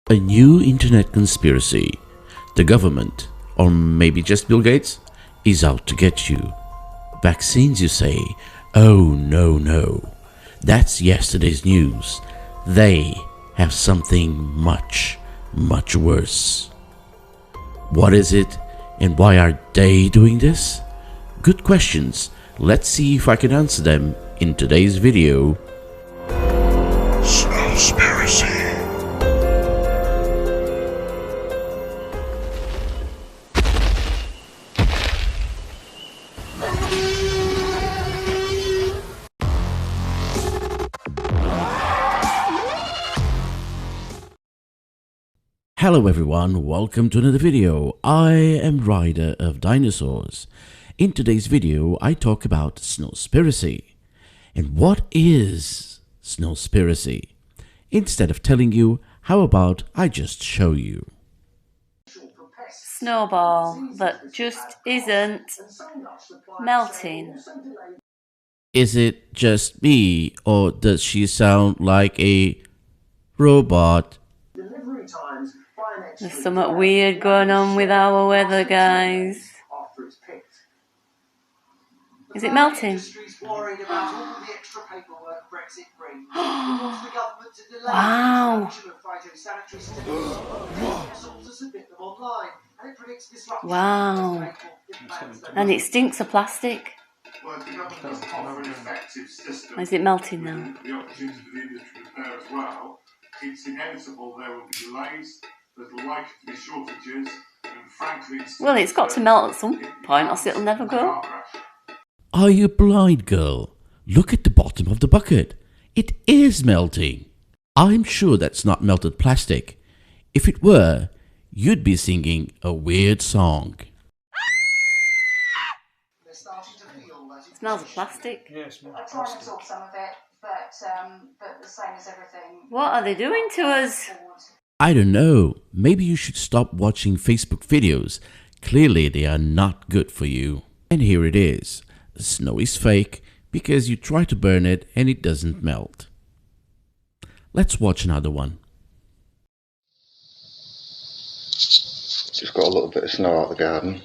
A new internet conspiracy. The government, or maybe just Bill Gates, is out to get you. Vaccines, you say? Oh, no. That's yesterday's news. They have something much worse. What is it, and why are they doing this? Good questions. Let's see if I can answer them in today's video. Snowspiracy. Hello everyone, welcome to another video. I am Ryder of Dinosaurs. In today's video, I talk about Snowspiracy. And what is Snowspiracy? Instead of telling you, how about I just show you? Snowball that just isn't melting. Is it just me, or does she sound like a robot? There's something weird going on with our weather, guys. Is it melting? Wow. Wow. And it stinks of plastic. Is it melting now? It's inevitable there will be delays, there's likely to be shortages, and frankly... Well, it's got to melt at some point, else it'll never go. Are you blind, girl? Look at the bottom of the bucket. It is melting. I'm sure that's not melted plastic. If it were, you'd be singing a weird song. It smells of plastic. Yes, I try and absorb some of it, but the same as everything. What are they doing to us? I don't know. Maybe you should stop watching Facebook videos. Clearly they are not good for you. And here it is. Snow is fake because you try to burn it and it doesn't melt. Let's watch another one. Just got a little bit of snow out the garden.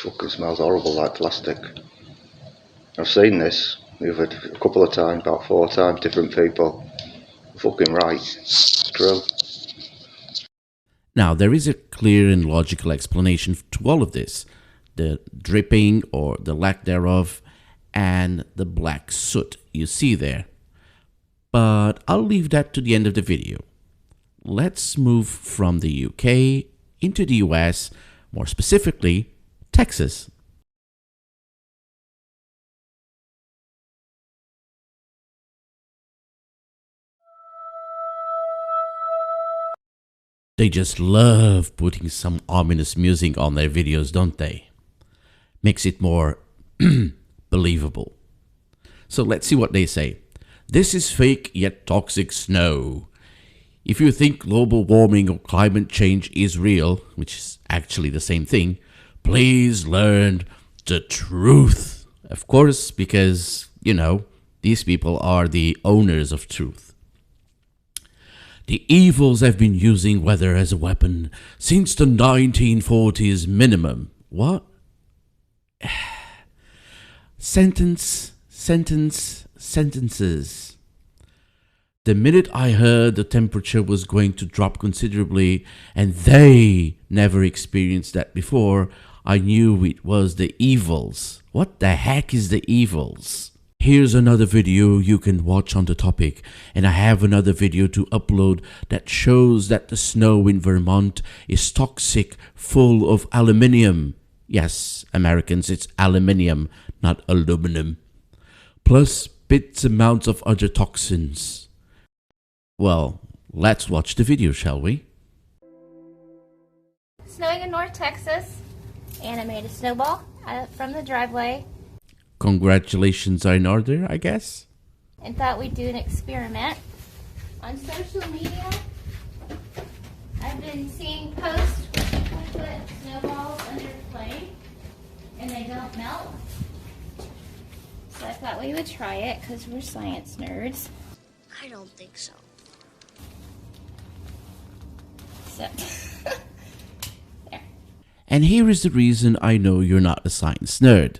Fucking smells horrible like plastic. I've seen this a couple of times, about 4 times, different people. Fucking right. It's true. Now there is a clear and logical explanation to all of this. The dripping or the lack thereof and the black soot you see there. But I'll leave that to the end of the video. Let's move from the UK into the US, more specifically Texas. They just love putting some ominous music on their videos, don't they? Makes it more believable. So let's see what they say. This is fake yet toxic snow. If you think global warming or climate change is real, which is actually the same thing, please learn the truth. Of course, because, you know, these people are the owners of truth. The evils have been using weather as a weapon since the 1940s minimum. What? Sentences. The minute I heard the temperature was going to drop considerably and they never experienced that before, I knew it was the evils. What the heck is the evils? Here's another video you can watch on the topic, and I have another video to upload that shows that the snow in Vermont is toxic, full of aluminium. Yes, Americans, it's aluminium, not aluminum. Plus bits amounts of other toxins. Well, let's watch the video, shall we? Snowing in North Texas, and I made a snowball from the driveway. Congratulations are in order, I guess. And thought we'd do an experiment on social media. been seeing posts where people put snowballs under flame and they don't melt. So I thought we would try it because we're science nerds. I don't think so. So, there. And here is the reason I know you're not a science nerd.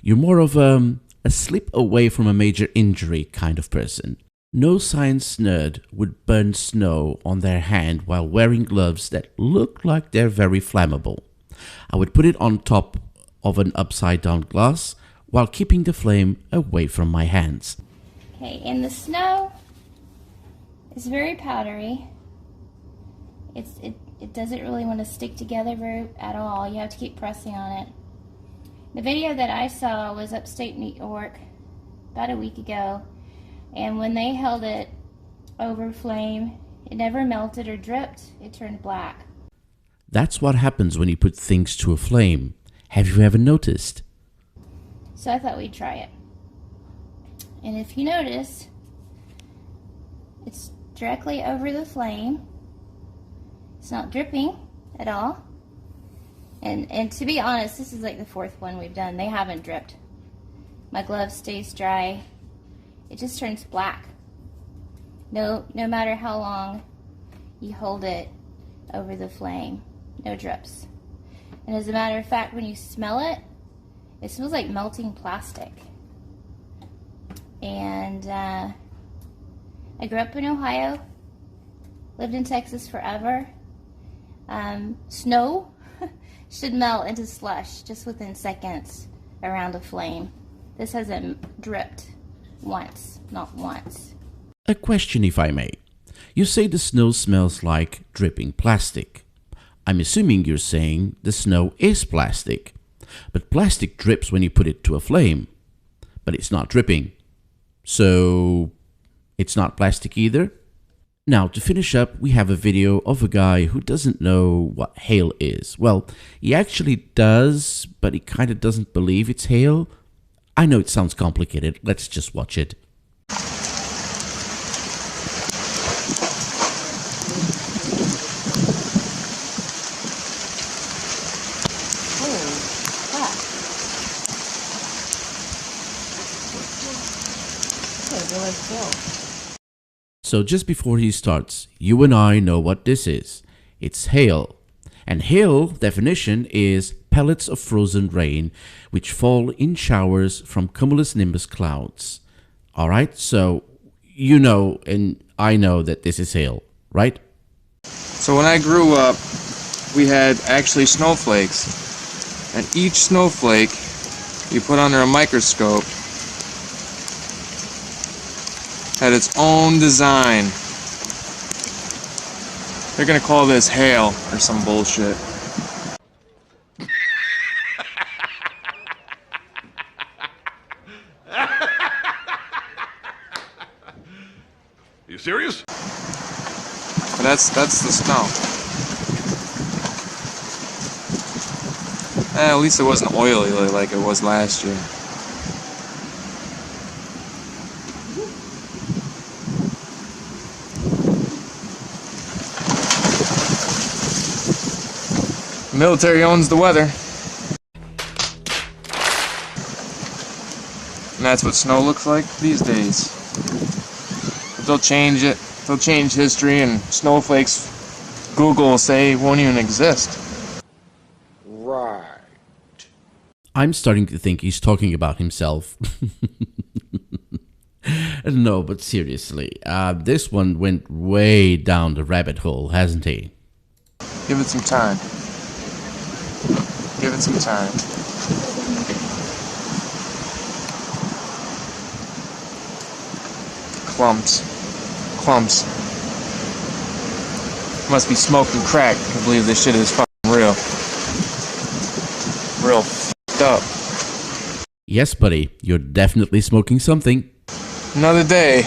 You're more of a slip away from a major injury kind of person. No science nerd would burn snow on their hand while wearing gloves that look like they're very flammable. I would put it on top of an upside down glass while keeping the flame away from my hands. Okay, and the snow is very powdery. It doesn't really want to stick together at all. You have to keep pressing on it. The video that I saw was upstate New York about a week ago, and when they held it over flame, it never melted or dripped. It turned black. That's what happens when you put things to a flame. Have you ever noticed? So I thought we'd try it. And if you notice, it's directly over the flame. It's not dripping at all. And to be honest, this is like the fourth one we've done. They haven't dripped. My glove stays dry. It just turns black. No matter how long you hold it over the flame, no drips. And as a matter of fact, when you smell it, it smells like melting plastic. And I grew up in Ohio, lived in Texas forever. Snow should melt into slush just within seconds around a flame. This hasn't dripped once, not once. A question, if I may. You say the snow smells like dripping plastic. I'm assuming you're saying the snow is plastic. But plastic drips when you put it to a flame. But it's not dripping. So it's not plastic either? Now, to finish up, we have a video of a guy who doesn't know what hail is. Well, he actually does, but he kind of doesn't believe it's hail. I know it sounds complicated. Let's just watch it. So just before he starts, you and I know what this is. It's hail. And hail, definition, is pellets of frozen rain which fall in showers from cumulonimbus clouds. Alright, so you know and I know that this is hail, right? So when I grew up, we had actually snowflakes. And each snowflake you put under a microscope had its own design. They're gonna call this hail or some bullshit. You serious? But that's the snow. At least it wasn't oily like it was last year. The military owns the weather. And that's what snow looks like these days. But they'll change it. They'll change history, and snowflakes, Google will say, won't even exist. Right. I'm starting to think he's talking about himself. No, but seriously, this one went way down the rabbit hole, hasn't he? Give it some time. Give it some time. Clumps. Clumps. Must be smoking crack to believe this shit is fucking real. Real f***ed up. Yes, buddy, you're definitely smoking something. Another day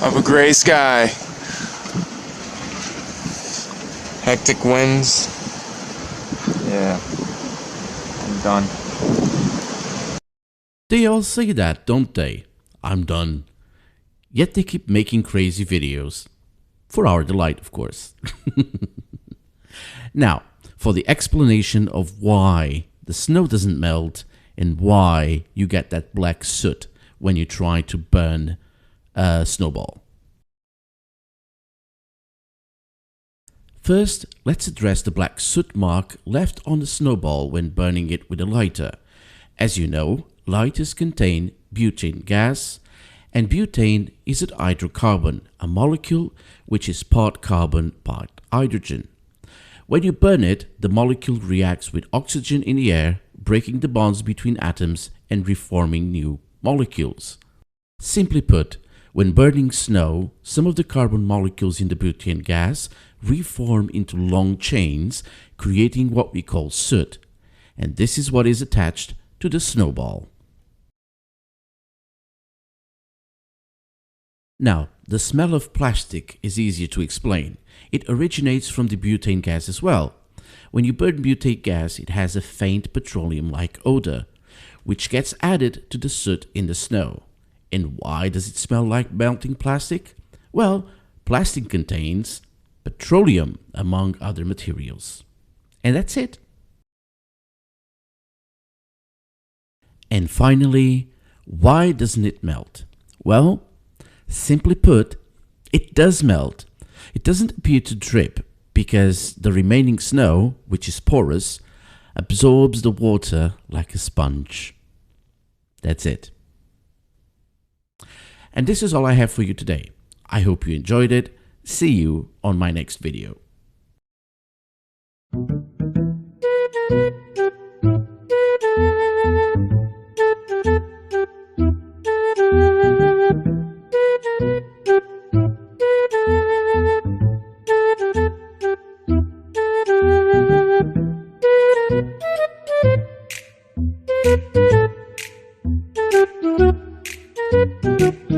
of a gray sky. Hectic winds. Yeah. I'm done. They all say that, don't they? I'm done. Yet they keep making crazy videos. For our delight, of course. Now, for the explanation of why the snow doesn't melt and why you get that black soot when you try to burn a snowball. First, let's address the black soot mark left on the snowball when burning it with a lighter. As you know, lighters contain butane gas, and butane is a hydrocarbon, a molecule which is part carbon, part hydrogen. When you burn it, the molecule reacts with oxygen in the air, breaking the bonds between atoms and reforming new molecules. Simply put, when burning snow, some of the carbon molecules in the butane gas reform into long chains, creating what we call soot, and this is what is attached to the snowball. Now, the smell of plastic is easier to explain. It originates from the butane gas as well. When you burn butane gas, it has a faint petroleum-like odor, which gets added to the soot in the snow. And why does it smell like melting plastic? Well, plastic contains petroleum among other materials. And that's it. And finally, why doesn't it melt? Well, simply put, it does melt. It doesn't appear to drip because the remaining snow, which is porous, absorbs the water like a sponge. That's it. And this is all I have for you today. I hope you enjoyed it. See you on my next video. Thank you.